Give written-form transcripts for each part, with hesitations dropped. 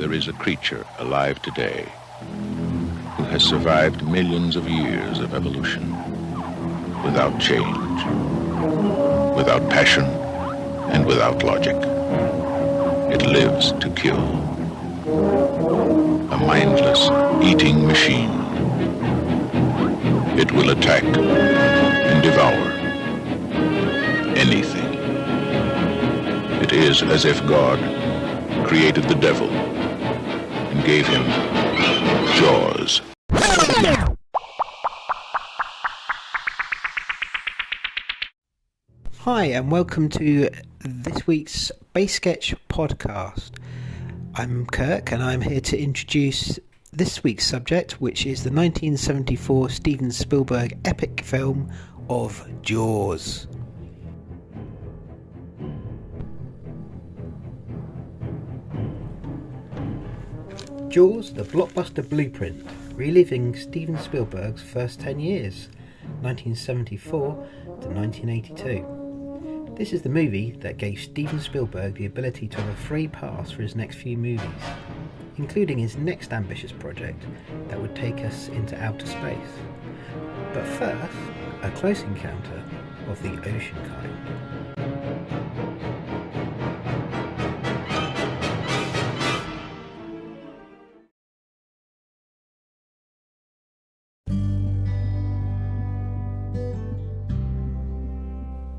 there is a creature alive today who has survived millions of years of evolution without change, without passion, and without logic. It lives to kill. A mindless eating machine. It will attack and devour anything. It is as if God created the devil and gave him jaws. Hi and welcome to this week's Base Sketch podcast. I'm Kirk and I'm here to introduce this week's subject, which is the 1974 Steven Spielberg epic film of Jaws. Jaws, the blockbuster blueprint, reliving Steven Spielberg's first 10 years, 1974 to 1982. This is the movie that gave Steven Spielberg the ability to have a free pass for his next few movies, including his next ambitious project that would take us into outer space. But first, a close encounter of the ocean kind.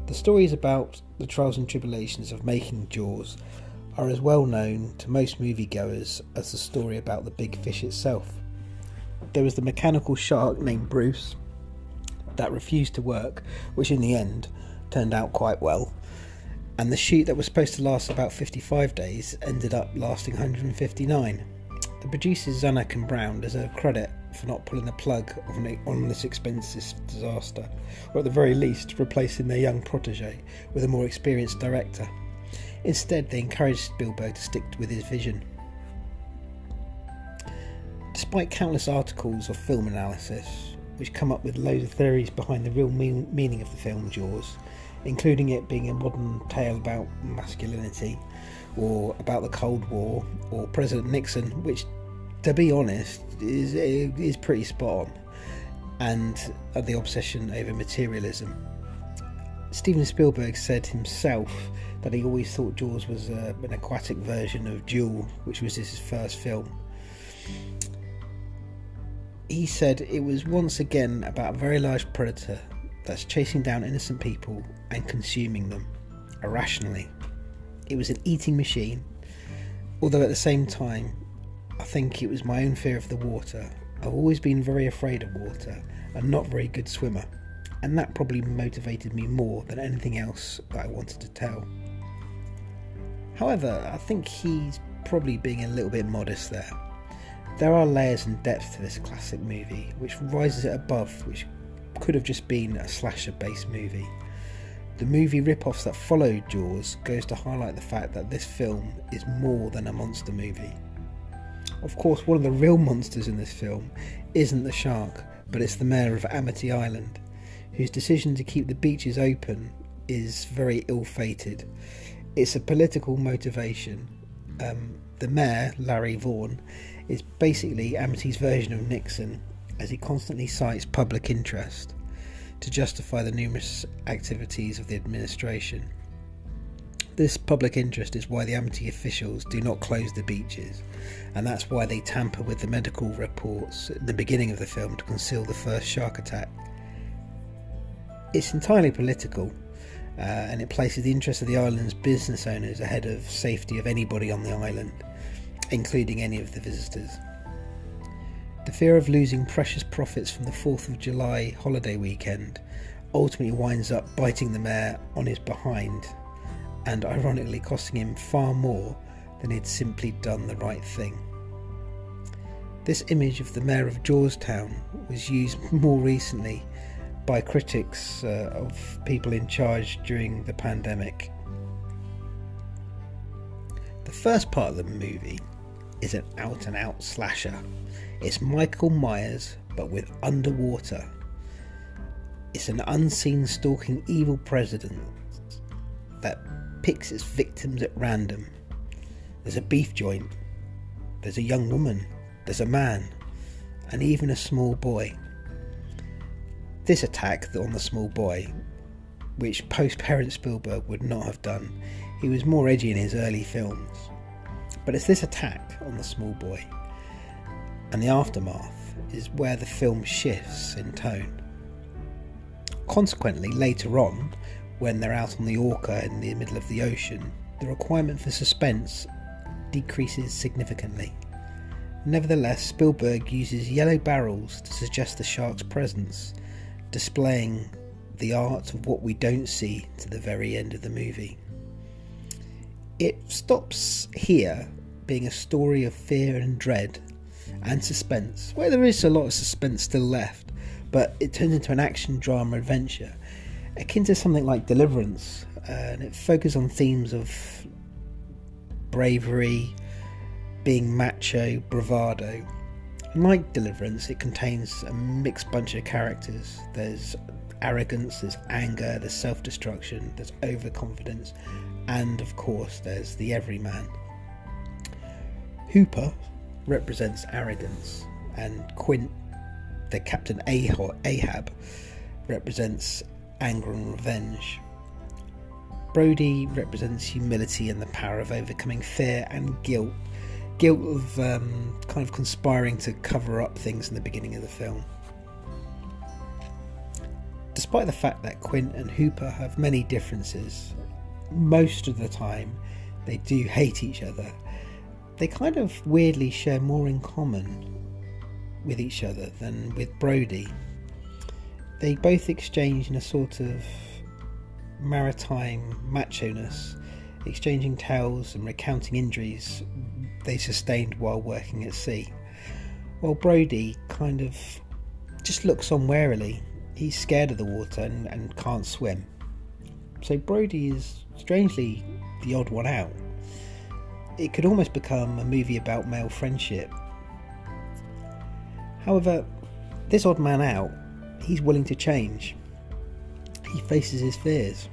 The stories about the trials and tribulations of making Jaws are as well known to most moviegoers as the story about the big fish itself. There was the mechanical shark named Bruce that refused to work, which in the end turned out quite well, and the shoot that was supposed to last about 55 days ended up lasting 159. The producers Zanuck and Brown deserve credit for not pulling the plug on this expensive disaster, or at the very least replacing their young protege with a more experienced director. Instead, they encouraged Spielberg to stick with his vision. Despite countless articles of film analysis, which come up with loads of theories behind the real meaning of the film Jaws, including it being a modern tale about masculinity, or about the Cold War, or President Nixon, which, to be honest, is pretty spot on, and the obsession over materialism. Steven Spielberg said himself that he always thought Jaws was an aquatic version of Duel, which was his first film. He said it was once again about a very large predator that's chasing down innocent people and consuming them irrationally. It was an eating machine, although at the same time I think it was my own fear of the water. I've always been very afraid of water and not a very good swimmer, and that probably motivated me more than anything else that I wanted to tell. However, I think he's probably being a little bit modest there. There are layers and depth to this classic movie which rises it above which could have just been a slasher-based movie. The movie rip-offs that followed Jaws goes to highlight the fact that this film is more than a monster movie. Of course, one of the real monsters in this film isn't the shark, but it's the mayor of Amity Island, whose decision to keep the beaches open is very ill-fated. It's a political motivation. The mayor, Larry Vaughn, is basically Amity's version of Nixon, as he constantly cites public interest to justify the numerous activities of the administration. This public interest is why the Amity officials do not close the beaches, and that's why they tamper with the medical reports at the beginning of the film to conceal the first shark attack. It's entirely political, and it places the interests of the island's business owners ahead of safety of anybody on the island, including any of the visitors. The fear of losing precious profits from the 4th of July holiday weekend ultimately winds up biting the mayor on his behind, and ironically costing him far more than he'd simply done the right thing. This image of the mayor of Jawstown was used more recently by critics of people in charge during the pandemic. The first part of the movie is an out-and-out slasher. It's Michael Myers, but with underwater. It's an unseen stalking evil president that picks its victims at random. There's a beef joint, there's a young woman, there's a man, and even a small boy. This attack on the small boy, which post-parent Spielberg would not have done, he was more edgy in his early films, but it's this attack on the small boy and the aftermath is where the film shifts in tone. Consequently, later on, when they're out on the Orca in the middle of the ocean, the requirement for suspense decreases significantly. Nevertheless, Spielberg uses yellow barrels to suggest the shark's presence, displaying the art of what we don't see to the very end of the movie. It stops here being a story of fear and dread and suspense, where there is a lot of suspense still left, but it turns into an action drama adventure akin to something like Deliverance, and it focuses on themes of bravery, being macho, bravado. Like Deliverance, it contains a mixed bunch of characters. There's arrogance, there's anger, there's self-destruction, there's overconfidence, and of course there's the everyman. Hooper represents arrogance, and Quint, the Captain Ahab, represents anger and revenge. Brody represents humility and the power of overcoming fear and guilt of kind of conspiring to cover up things in the beginning of the film. Despite the fact that Quint and Hooper have many differences, most of the time they do hate each other. They kind of weirdly share more in common with each other than with Brody. They both exchange in a sort of maritime macho-ness, exchanging tales and recounting injuries they sustained while working at sea, while Brody kind of just looks on warily. He's scared of the water and can't swim. So Brody is strangely the odd one out. It could almost become a movie about male friendship. However, this odd man out, he's willing to change. He faces his fears.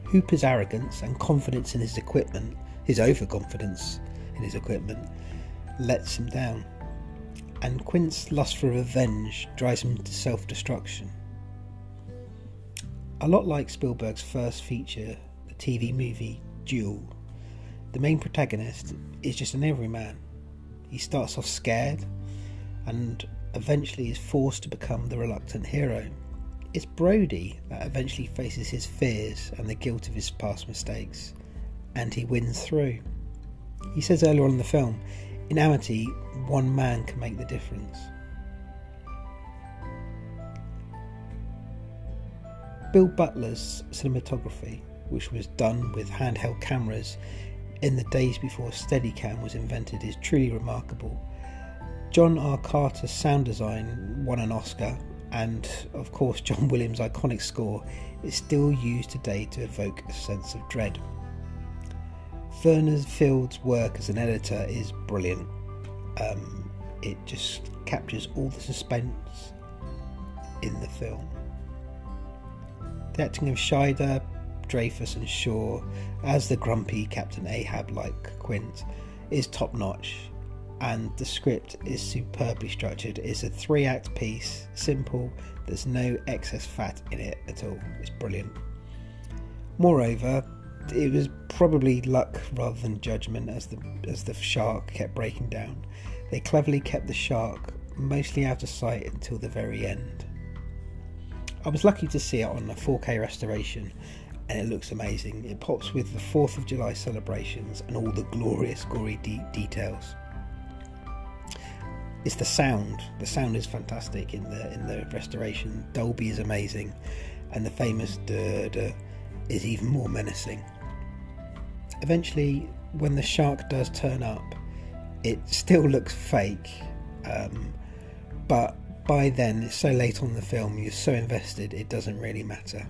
Hooper's arrogance and confidence in his equipment, his overconfidence in his equipment, lets him down. And Quint's lust for revenge drives him to self-destruction. A lot like Spielberg's first feature, the TV movie Duel, the main protagonist is just an everyman. He starts off scared and eventually is forced to become the reluctant hero. It's Brody that eventually faces his fears and the guilt of his past mistakes, and he wins through. He says earlier on in the film, in amity, one man can make the difference. Bill Butler's cinematography, which was done with handheld cameras in the days before Steadicam was invented, is truly remarkable. John R. Carter's sound design won an Oscar, and of course John Williams' iconic score is still used today to evoke a sense of dread. Vernon Field's work as an editor is brilliant. It just captures all the suspense in the film. The acting of Scheider, Dreyfuss and Shaw as the grumpy Captain Ahab like Quint is top notch, and the script is superbly structured. It's a 3-act piece, simple, there's no excess fat in it at all. It's brilliant. Moreover, it was probably luck rather than judgment as the shark kept breaking down. They cleverly kept the shark mostly out of sight until the very end. I was lucky to see it on a 4K restoration, and it looks amazing. It pops with the 4th of July celebrations and all the glorious gory details. It's the sound. The sound is fantastic in the restoration. Dolby is amazing, and the famous duh is even more menacing. Eventually, when the shark does turn up, it still looks fake, but by then it's so late on in the film, you're so invested it doesn't really matter.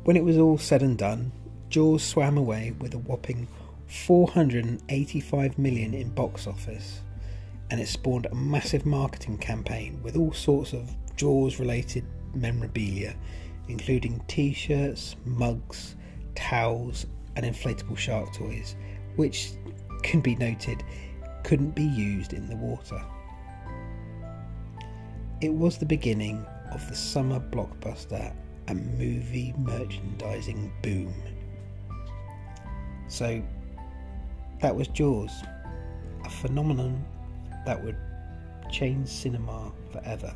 When it was all said and done, Jaws swam away with a whopping $485 million in box office, and it spawned a massive marketing campaign with all sorts of Jaws related memorabilia, including t-shirts, mugs, towels and inflatable shark toys, which can be noted couldn't be used in the water. It was the beginning of the summer blockbuster and movie merchandising boom. So that was Jaws, a phenomenon that would change cinema forever.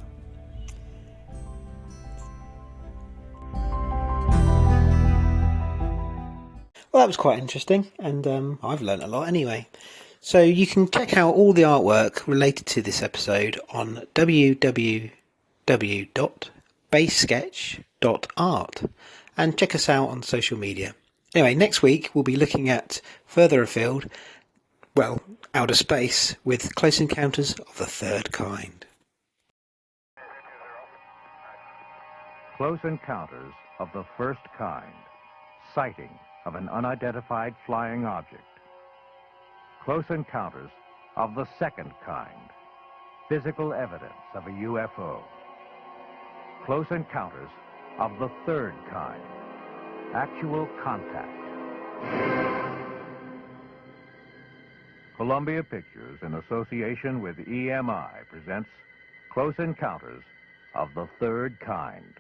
Well, that was quite interesting, and I've learnt a lot anyway. So you can check out all the artwork related to this episode on www.basesketch.art and check us out on social media. Anyway, next week we'll be looking at further afield, well, outer space, with Close Encounters of the Third Kind. Close Encounters of the First Kind. Sighting of an unidentified flying object. Close Encounters of the Second Kind. Physical evidence of a UFO. Close Encounters of the Third Kind. Actual contact. Columbia Pictures, in association with EMI, presents Close Encounters of the Third Kind.